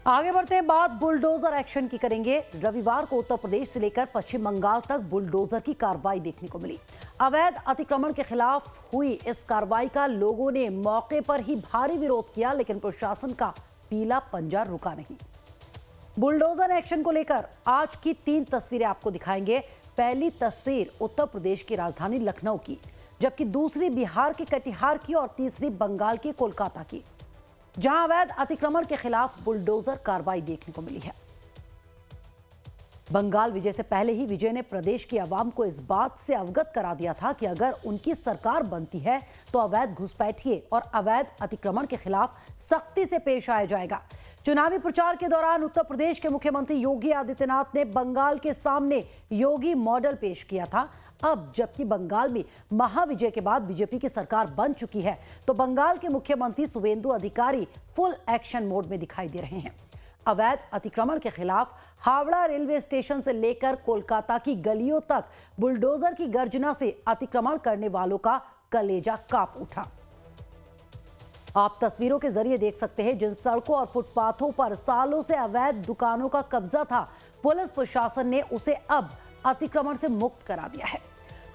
आगे बढ़ते हैं, बात बुलडोजर एक्शन की करेंगे। रविवार को उत्तर प्रदेश से लेकर पश्चिम बंगाल तक बुलडोजर की कार्रवाई देखने को मिली। अवैध अतिक्रमण के खिलाफ हुई इस कार्रवाई का लोगों ने मौके पर ही भारी विरोध किया, लेकिन प्रशासन का पीला पंजा रुका नहीं। बुलडोजर एक्शन को लेकर आज की 3 तस्वीरें आपको दिखाएंगे। पहली तस्वीर उत्तर प्रदेश की राजधानी लखनऊ की, जबकि दूसरी बिहार के कटिहार की और तीसरी बंगाल के कोलकाता की, जहां अवैध अतिक्रमण के खिलाफ बुलडोजर कार्रवाई देखने को मिली है। बंगाल विजय से पहले ही विजय ने प्रदेश की आवाम को इस बात से अवगत करा दिया था कि अगर उनकी सरकार बनती है तो अवैध घुसपैठिए और अवैध अतिक्रमण के खिलाफ सख्ती से पेश आया जाएगा। चुनावी प्रचार के दौरान उत्तर प्रदेश के मुख्यमंत्री योगी आदित्यनाथ ने बंगाल के सामने योगी मॉडल पेश किया था। अब जबकि बंगाल में महाविजय के बाद बीजेपी की सरकार बन चुकी है, तो बंगाल के मुख्यमंत्री शुवेंदु अधिकारी फुल एक्शन मोड में दिखाई दे रहे हैं। अवैध अतिक्रमण के खिलाफ हावड़ा रेलवे स्टेशन से लेकर कोलकाता की गलियों तक बुलडोजर की गर्जना से अतिक्रमण करने वालों का कलेजा कांप उठा। आप तस्वीरों के जरिए देख सकते हैं जिन सड़कों और फुटपाथों पर सालों से अवैध दुकानों का कब्जा था, पुलिस प्रशासन ने उसे अब अतिक्रमण से मुक्त करा दिया है।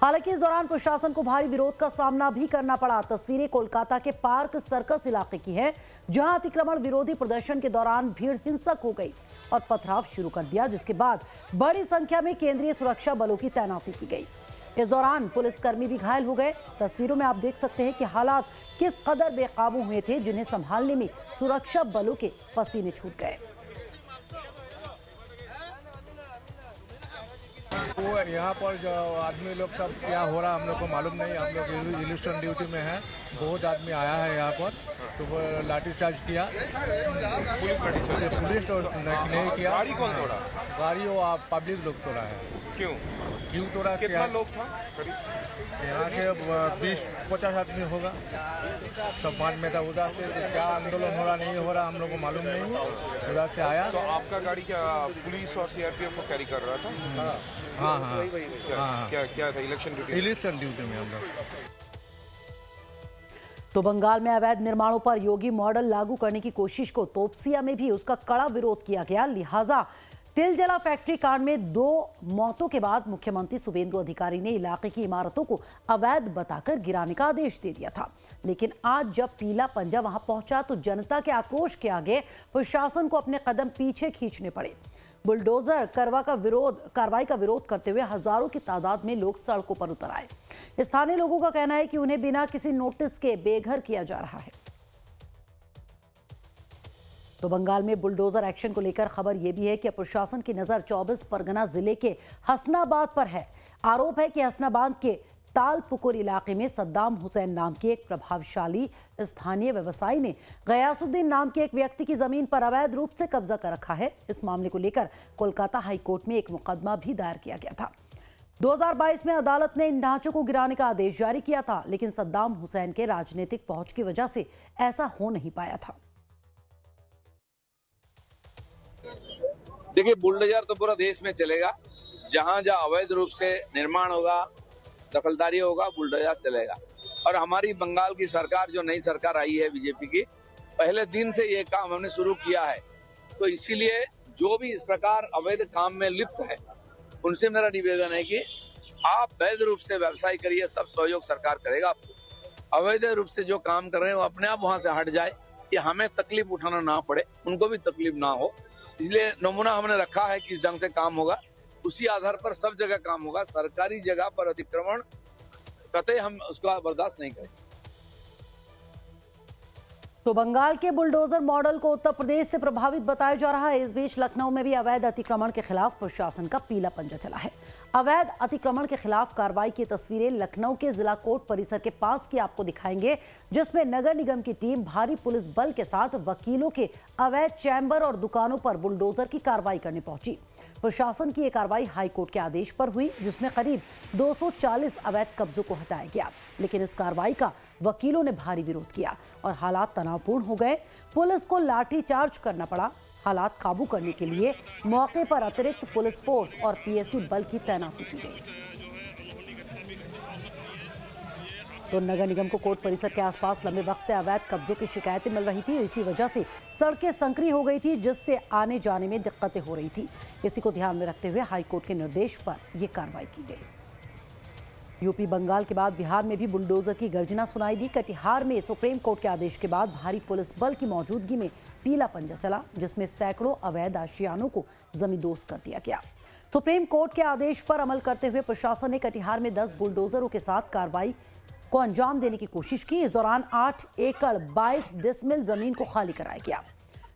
हालांकि इस दौरान प्रशासन को भारी विरोध का सामना भी करना पड़ा। तस्वीरें कोलकाता के पार्क सर्कस इलाके की हैं, जहां अतिक्रमण विरोधी प्रदर्शन के दौरान भीड़ हिंसक हो गई और पथराव शुरू कर दिया, जिसके बाद बड़ी संख्या में केंद्रीय सुरक्षा बलों की तैनाती की गई। इस दौरान पुलिसकर्मी भी घायल हो गए। तस्वीरों में आप देख सकते हैं कि हालात किस कदर बेकाबू हुए थे, जिन्हें संभालने में सुरक्षा बलों के पसीने छूट गए। वो यहाँ पर जो आदमी लोग सब क्या हो रहा है हम लोग को मालूम नहीं। हम लोग इलेक्शन ड्यूटी में हैं, बहुत आदमी आया है यहाँ पर, तो वो लाठीचार्ज किया। पुलिस तो नहीं किया। गाड़ी कौन तोड़ा? गाड़ी वो पब्लिक लोग तोड़ा है। क्यों तोड़ा? कितना लोग था? यहाँ से 20-50 आदमी होगा। सब मान में था। उधर से क्या आंदोलन हो रहा नहीं हो रहा हम लोग को मालूम नहीं है। उधर से आया। तो आपका गाड़ी क्या पुलिस और सीआरपीएफ कैरी कर रहा था? हाँ। क्या था? इलेक्शन ड्यूटी में हम लोग। तो बंगाल में अवैध निर्माणों पर योगी मॉडल लागू करने की कोशिश को तोपसिया में भी उसका कड़ा विरोध किया गया। लिहाजा तिलजला फैक्ट्री कांड में 2 मौतों के बाद मुख्यमंत्री शुवेंदु अधिकारी ने इलाके की इमारतों को अवैध बताकर गिराने का आदेश दे दिया था। लेकिन आज जब पीला पंजा वहां पहुंचा तो जनता के आक्रोश के आगे प्रशासन को अपने कदम पीछे खींचने पड़े। बुलडोजर कार्रवाई का विरोध करते हुए हजारों की तादाद में लोग सड़कों पर उतर आए। स्थानीय लोगों का कहना है कि उन्हें बिना किसी नोटिस के बेघर किया जा रहा है। तो बंगाल में बुलडोजर एक्शन को लेकर खबर यह भी है कि प्रशासन की नजर 24 परगना जिले के हसनाबाद पर है। आरोप है कि हसनाबाद के तालपुकुर इलाके में सद्दाम हुसैन नाम के एक प्रभावशाली स्थानीय व्यवसायी ने गयासुद्दीन नाम के एक व्यक्ति की जमीन पर अवैध रूप से कब्जा कर रखा है। इस मामले को लेकर कोलकाता हाईकोर्ट में एक मुकदमा भी दायर किया गया था। 2022 में अदालत ने इन ढांचों को गिराने का आदेश जारी किया था, लेकिन सद्दाम हुसैन के राजनीतिक पहुंच की वजह से ऐसा हो नहीं पाया था। देखिए, बुलडोजर तो पूरा देश में चलेगा। जहां जहां अवैध रूप से निर्माण होगा, दखलदारी होगा, बुलडोजर चलेगा। और हमारी बंगाल की सरकार, जो नई सरकार आई है बीजेपी की, पहले दिन से ये काम हमने शुरू किया है। तो इसीलिए जो भी इस प्रकार अवैध काम में लिप्त है, उनसे मेरा निवेदन है कि आप वैध रूप से व्यवसाय करिए, सब सहयोग सरकार करेगा आपको। अवैध रूप से जो काम कर रहे हैं वो अपने आप वहां से हट जाए, कि हमें तकलीफ उठाना ना पड़े, उनको भी तकलीफ ना हो। इसलिए नमूना हमने रखा है किस ढंग से काम होगा, उसी आधार पर सब जगह काम होगा। सरकारी जगह पर अतिक्रमण कतई हम उसका बर्दाश्त नहीं करेंगे। तो बंगाल के बुलडोजर मॉडल को उत्तर प्रदेश से प्रभावित बताया जा रहा है। इस बीच लखनऊ में भी अवैध अतिक्रमण के खिलाफ प्रशासन का पीला पंजा चला है। अवैध अतिक्रमण के खिलाफ कार्रवाई की तस्वीरें लखनऊ के जिला कोर्ट परिसर के पास की आपको दिखाएंगे, जिसमें नगर निगम की टीम भारी पुलिस बल के साथ वकीलों के अवैध चैम्बर और दुकानों पर बुलडोजर की कार्रवाई करने पहुंची। प्रशासन की यह कार्रवाई हाईकोर्ट के आदेश पर हुई, जिसमें करीब 240 अवैध कब्जों को हटाया गया। लेकिन इस कार्रवाई का वकीलों ने भारी विरोध किया और हालात तनावपूर्ण हो गए। पुलिस को लाठीचार्ज करना पड़ा। हालात काबू करने के लिए मौके पर अतिरिक्त पुलिस फोर्स और पीएसी बल की तैनाती की गई। तो नगर निगम को कोर्ट परिसर के आसपास लंबे वक्त से अवैध कब्जों की शिकायतें मिल रही थी। इसी वजह से सड़कें संकरी हो गई थी, जिससे आने जाने में दिक्कतें हो रही थी। इसी को ध्यान में रखते हुए हाईकोर्ट के निर्देश पर यह कार्रवाई की गई। यूपी बंगाल के बाद बिहार में भी बुलडोजर की गर्जना सुनाई दी। कटिहार में सुप्रीम कोर्ट के आदेश के बाद भारी पुलिस बल की मौजूदगी में पीला पंजा चला, जिसमें सैकड़ों अवैध आशियानों को जमींदोज कर दिया गया। सुप्रीम कोर्ट के आदेश पर अमल करते हुए प्रशासन ने कटिहार में 10 बुलडोजरों के साथ कार्रवाई को अंजाम देने की कोशिश की। इस दौरान 8 एकड़ 22 डिसमिल जमीन को खाली कराया गया।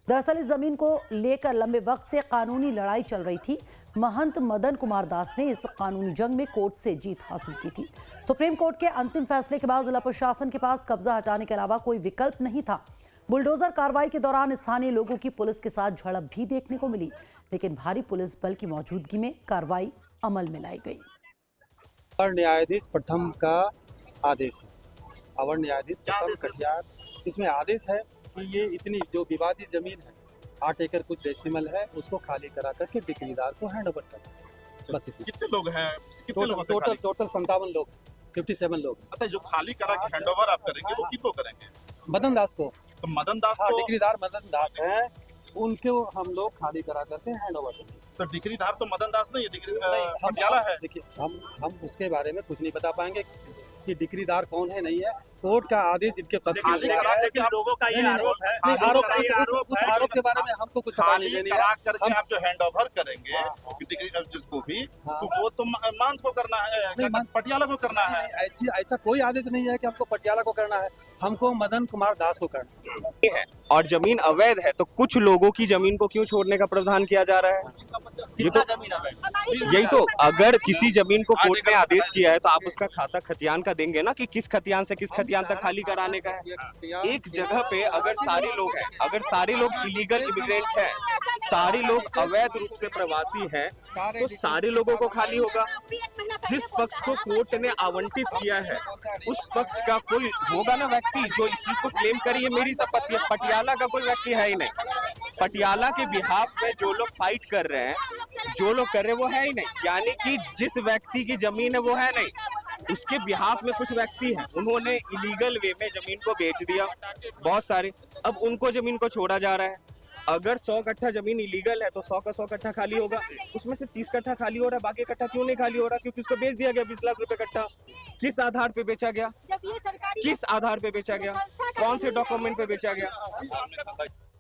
दरअसल इस जमीन को लेकर लंबे वक्त से कानूनी लड़ाई चल रही थी। महंत मदन कुमार दास ने इस कानूनी जंग में कोर्ट से जीत हासिल की थी। सुप्रीम कोर्ट के अंतिम फैसले के बाद जिला प्रशासन के पास कब्जा हटाने के अलावा कोई विकल्प नहीं था। बुलडोजर कार्रवाई के दौरान स्थानीय लोगों की पुलिस के साथ झड़प भी देखने को मिली, लेकिन भारी पुलिस बल की मौजूदगी में कार्रवाई अमल में लाई गई। अवर न्यायाधीश प्रथम का आदेश है। अवर न्यायाधीश प्रथम कटिहार, इसमें आदेश है कि ये इतनी जो विवादित जमीन है 8 एकड़ कुछ डेसिमल है, उसको खाली करा करके डिक्रीदार को हैंड ओवर करना। बस इतना। कितने लोग हैं? कितने लोगों से खाली? टोटल 57 लोग, 57 लोग। अच्छा, जो खाली करा के हैंड ओवर आप करेंगे वो किसको करेंगे? मदन दास को। तो मदन दास हाँ, को डिक्रीदार मदन दास हैं, उनको हम लोग खाली करा करके हैंड ओवर करेंगे। तो डिक्रीदार तो मदन दास नहीं है, हम पटियाला है। देखिए, हम उसके बारे में कुछ नहीं बता पाएंगे कि डिक्रीदार कौन है नहीं है। कोर्ट का आदेश इनके पक्ष में खाली दिया करा गया है। के आप लोगों का ये आरोप है। नहीं, आरोप खाली करा के उस आरोप के बारे में हमको कुछ पता नहीं खाली लेनी करा है। करके आप जो हैंड ओवर करेंगे हाँ। डिक्रीदार जिसको भी, हाँ। तो वो तो मान को करना है, नहीं, पटियाला को करना है। नहीं, ऐसा कोई आदेश नहीं है कि हमको पटियाला को करना है, हमको मदन कुमार दास को करना है। और जमीन अवैध है तो कुछ लोगों की जमीन को क्यों छोड़ने का प्रावधान किया जा रहा है? ये तो यही तो, अगर किसी जमीन को कोर्ट ने आदेश किया है तो आप उसका खाता खतियान का देंगे ना, कि किस खतियान से किस खतियान तक खाली कराने का है। एक जगह पे अगर सारे लोग हैं, अगर सारे लोग इलीगल इमिग्रेंट हैं, सारे लोग अवैध रूप से प्रवासी हैं, तो सारे लोगों को खाली होगा। जिस पक्ष को कोर्ट ने आवंटित किया है उस पक्ष का कोई होगा ना व्यक्ति जो इस चीज को क्लेम करिए मेरी संपत्ति है। पटियाला का कोई व्यक्ति है ही नहीं। पटियाला के बिहाफ में जो लोग फाइट कर रहे हैं, जो लोग कर रहे हैं वो है ही नहीं। यानी कि जिस व्यक्ति की जमीन है वो है नहीं, उसके बिहाफ में कुछ व्यक्ति हैं, उन्होंने इलीगल वे में जमीन को बेच दिया बहुत सारे। अब उनको जमीन को छोड़ा जा रहा है। अगर 100 कट्ठा जमीन इलीगल है तो 100 का 100 कट्ठा खाली होगा। उसमें से 30 कट्ठा खाली हो रहा है, बाकी कट्ठा क्यों नहीं खाली हो रहा? क्योंकि उसको बेच दिया गया 20 लाख रुपए कट्ठा। किस आधार पे बेचा गया? किस आधार पे बेचा गया? कौन से डॉक्यूमेंट पे बेचा गया?